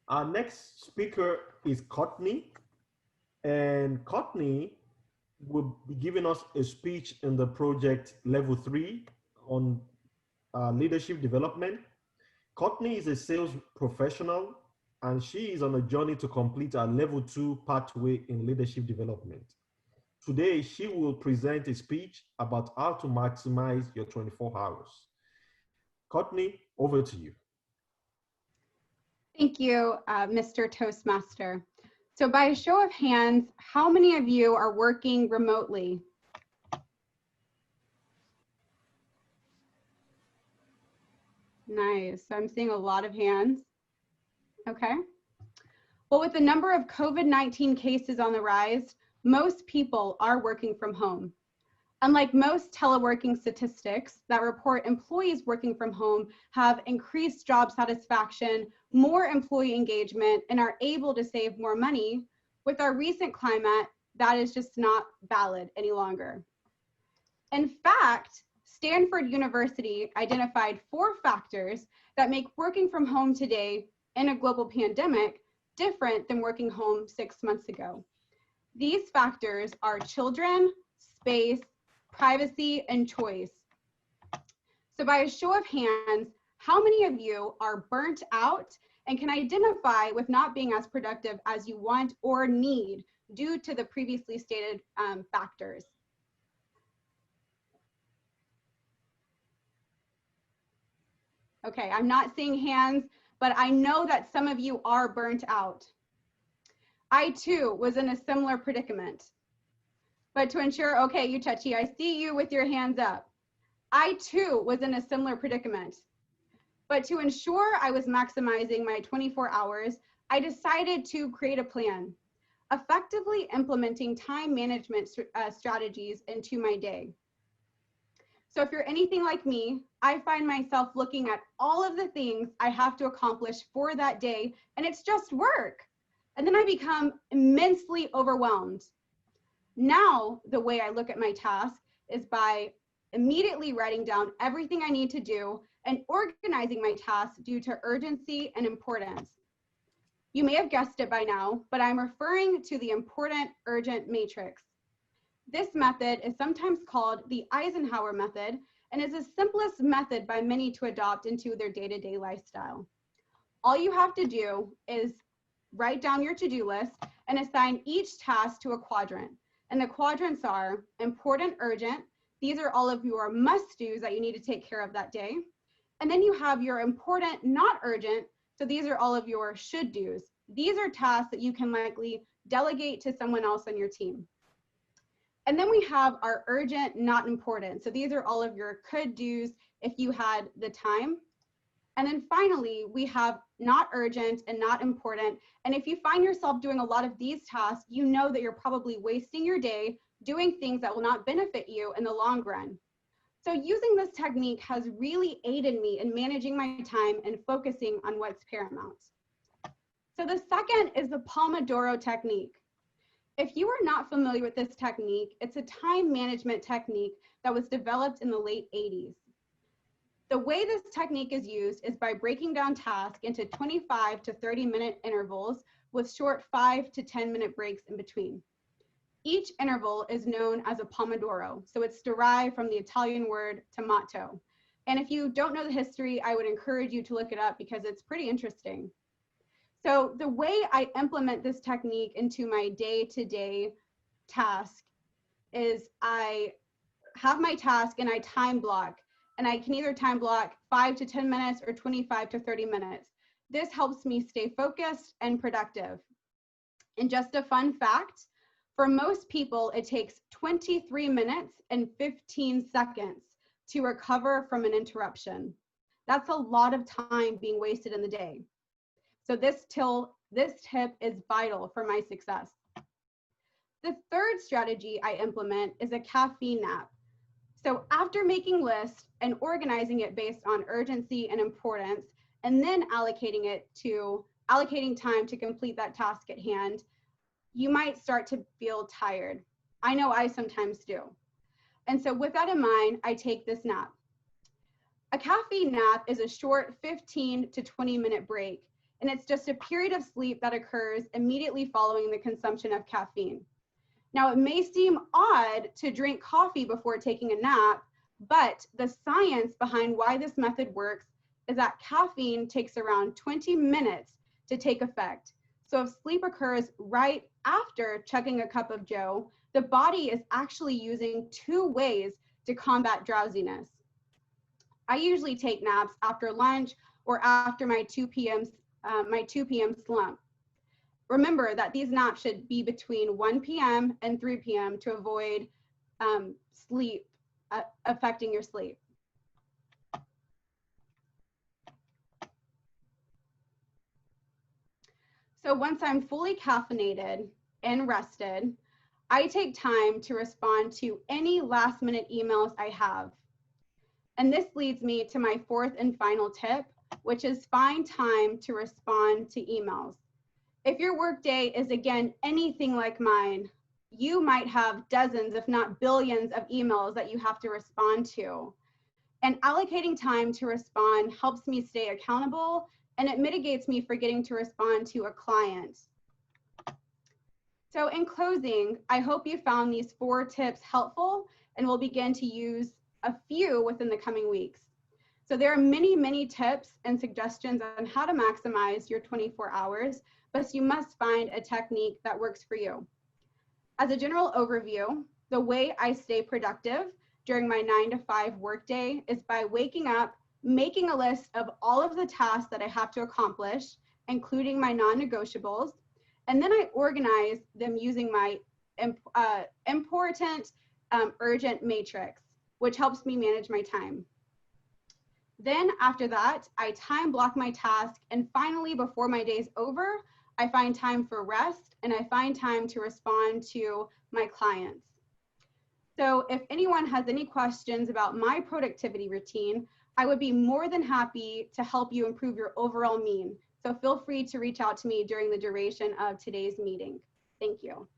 Our next speaker is Courtney, and Courtney will be giving us a speech in the project level 3 on leadership development. Courtney is a sales professional, and she is on a journey to complete her level 2 pathway in leadership development. Today, she will present a speech about how to maximize your 24 hours. Courtney, over to you. Thank you, Mr. Toastmaster. So by a show of hands, how many of you are working remotely? Nice, so I'm seeing a lot of hands. Okay. Well, with the number of COVID-19 cases on the rise, most people are working from home. Unlike most teleworking statistics that report employees working from home have increased job satisfaction, more employee engagement, and are able to save more money, with our recent climate, that is just not valid any longer. In fact, Stanford University identified 4 factors that make working from home today in a global pandemic different than working home 6 months ago. These factors are children, space, privacy, and choice. So by a show of hands, how many of you are burnt out and can identify with not being as productive as you want or need due to the previously stated factors? Okay, I'm not seeing hands, but I know that some of you are burnt out. I too was in a similar predicament. But to ensure, okay, Uchechi, I see you with your hands up. I too was in a similar predicament. But to ensure I was maximizing my 24 hours, I decided to create a plan, effectively implementing time management strategies into my day. So if you're anything like me, I find myself looking at all of the things I have to accomplish for that day, and it's just work. And then I become immensely overwhelmed. Now, the way I look at my task is by immediately writing down everything I need to do and organizing my tasks due to urgency and importance. You may have guessed it by now, but I'm referring to the important urgent matrix. This method is sometimes called the Eisenhower method and is the simplest method by many to adopt into their day-to-day lifestyle. All you have to do is write down your to-do list and assign each task to a quadrant. And the quadrants are important, urgent. These are all of your must-dos that you need to take care of that day. And then you have your important, not urgent. So these are all of your should-dos. These are tasks that you can likely delegate to someone else on your team. And then we have our urgent, not important. So these are all of your could-dos if you had the time. And then finally, we have not urgent and not important. And if you find yourself doing a lot of these tasks, you know that you're probably wasting your day doing things that will not benefit you in the long run. So using this technique has really aided me in managing my time and focusing on what's paramount. So the second is the Pomodoro technique. If you are not familiar with this technique, it's a time management technique that was developed in the late 80s. The way this technique is used is by breaking down tasks into 25 to 30-minute intervals with short 5 to 10-minute breaks in between. Each interval is known as a pomodoro, so it's derived from the Italian word tomato. And if you don't know the history, I would encourage you to look it up because it's pretty interesting. So the way I implement this technique into my day-to-day task is I have my task and I time block. And I can either time block 5 to 10 minutes or 25 to 30 minutes. This helps me stay focused and productive. And just a fun fact, for most people, it takes 23 minutes and 15 seconds to recover from an interruption. That's a lot of time being wasted in the day. So this tip is vital for my success. The third strategy I implement is a caffeine nap. So after making lists and organizing it based on urgency and importance, and then allocating time to complete that task at hand, you might start to feel tired. I know I sometimes do. And so with that in mind, I take this nap. A caffeine nap is a short 15 to 20-minute break. and it's just a period of sleep that occurs immediately following the consumption of caffeine. Now, it may seem odd to drink coffee before taking a nap, but the science behind why this method works is that caffeine takes around 20 minutes to take effect. So if sleep occurs right after chugging a cup of joe, the body is actually using 2 ways to combat drowsiness. I usually take naps after lunch or after my 2 p.m. Slump. Remember that these naps should be between 1 p.m. and 3 p.m. to avoid sleep affecting your sleep. So once I'm fully caffeinated and rested, I take time to respond to any last-minute emails I have. And this leads me to my 4th and final tip, which is find time to respond to emails. If your workday is, again, anything like mine, you might have dozens, if not billions, of emails that you have to respond to. And allocating time to respond helps me stay accountable, and it mitigates me forgetting to respond to a client. So in closing, I hope you found these 4 tips helpful and will begin to use a few within the coming weeks. So there are many, many tips and suggestions on how to maximize your 24 hours, but you must find a technique that works for you. As a general overview, the way I stay productive during my 9 to 5 workday is by waking up, making a list of all of the tasks that I have to accomplish, including my non-negotiables, and then I organize them using my important, urgent matrix, which helps me manage my time. Then after that, I time block my task, and finally, before my day's over, I find time for rest, and I find time to respond to my clients. So if anyone has any questions about my productivity routine, I would be more than happy to help you improve your overall mean. So feel free to reach out to me during the duration of today's meeting. Thank you.